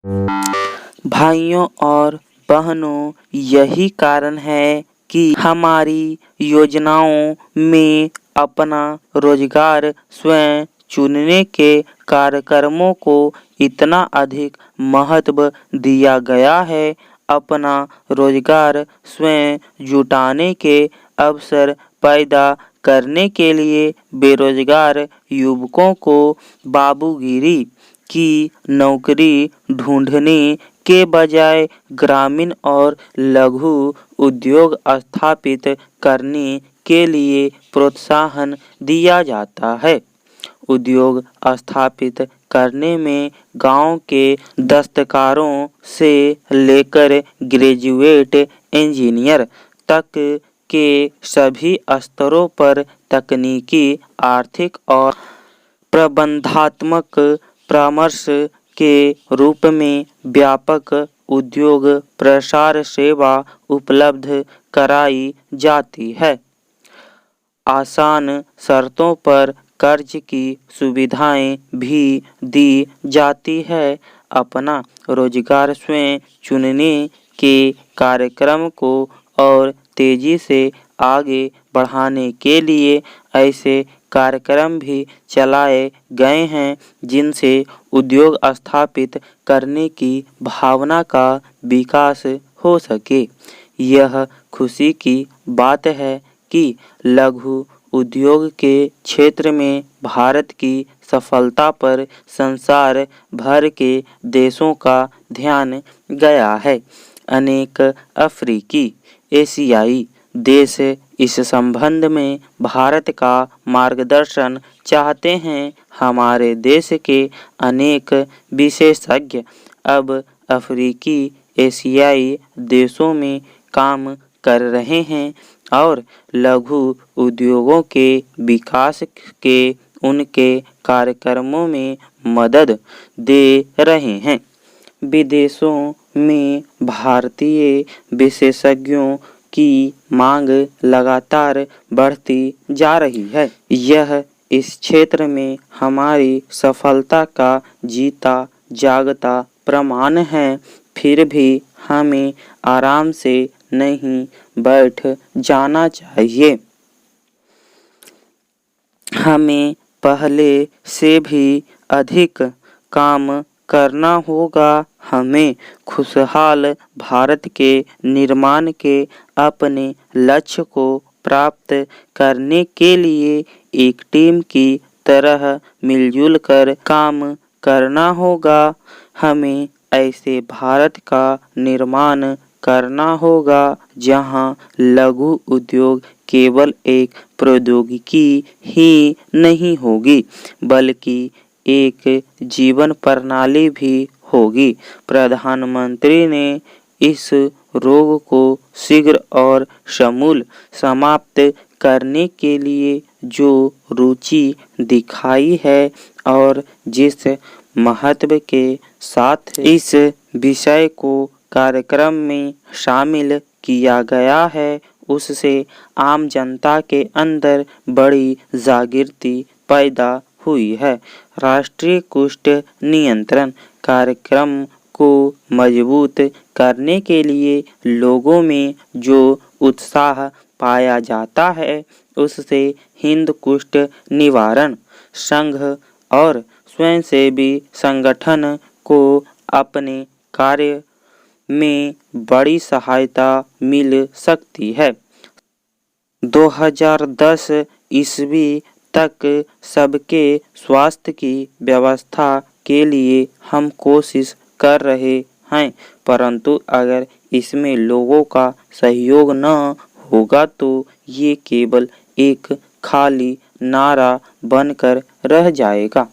भाइयों और बहनों, यही कारण है कि हमारी योजनाओं में अपना रोजगार स्वयं चुनने के कार्यक्रमों को इतना अधिक महत्व दिया गया है। अपना रोजगार स्वयं जुटाने के अवसर पैदा करने के लिए बेरोजगार युवकों को बाबूगिरी की नौकरी ढूंढने के बजाय ग्रामीण और लघु उद्योग स्थापित करने के लिए प्रोत्साहन दिया जाता है। उद्योग स्थापित करने में गांव के दस्तकारों से लेकर ग्रेजुएट इंजीनियर तक के सभी स्तरों पर तकनीकी, आर्थिक और प्रबंधात्मक परामर्श के रूप में व्यापक उद्योग प्रसार सेवा उपलब्ध कराई जाती है। आसान शर्तों पर कर्ज की सुविधाएं भी दी जाती है। अपना रोजगार स्वयं चुनने के कार्यक्रम को और तेजी से आगे बढ़ाने के लिए ऐसे कार्यक्रम भी चलाए गए हैं जिनसे उद्योग स्थापित करने की भावना का विकास हो सके। यह खुशी की बात है कि लघु उद्योग के क्षेत्र में भारत की सफलता पर संसार भर के देशों का ध्यान गया है। अनेक अफ्रीकी, एशियाई देश इस संबंध में भारत का मार्गदर्शन चाहते हैं। हमारे देश के अनेक विशेषज्ञ अब अफ्रीकी, एशियाई देशों में काम कर रहे हैं और लघु उद्योगों के विकास के उनके कार्यक्रमों में मदद दे रहे हैं। विदेशों में भारतीय विशेषज्ञों की मांग लगातार बढ़ती जा रही है। यह इस क्षेत्र में हमारी सफलता का जीता जागता प्रमाण है। फिर भी हमें आराम से नहीं बैठ जाना चाहिए। हमें पहले से भी अधिक काम करना होगा। हमें खुशहाल भारत के निर्माण के अपने लक्ष्य को प्राप्त करने के लिए एक टीम की तरह मिलजुल कर काम करना होगा। हमें ऐसे भारत का निर्माण करना होगा जहां लघु उद्योग केवल एक प्रौद्योगिकी ही नहीं होगी बल्कि एक जीवन प्रणाली भी होगी। प्रधानमंत्री ने इस रोग को शीघ्र और समूल समाप्त करने के लिए जो रुचि दिखाई है और जिस महत्व के साथ इस विषय को कार्यक्रम में शामिल किया गया है, उससे आम जनता के अंदर बड़ी जागृति पैदा हुई है। राष्ट्रीय कुष्ठ नियंत्रण कार्यक्रम को मजबूत करने के लिए लोगों में जो उत्साह पाया जाता है, उससे हिंद कुष्ठ निवारण संघ और स्वयंसेवी संगठन को अपने कार्य में बड़ी सहायता मिल सकती है। 2010 ईस्वी तक सबके स्वास्थ्य की व्यवस्था के लिए हम कोशिश कर रहे हैं, परंतु अगर इसमें लोगों का सहयोग न होगा तो ये केवल एक खाली नारा बनकर रह जाएगा।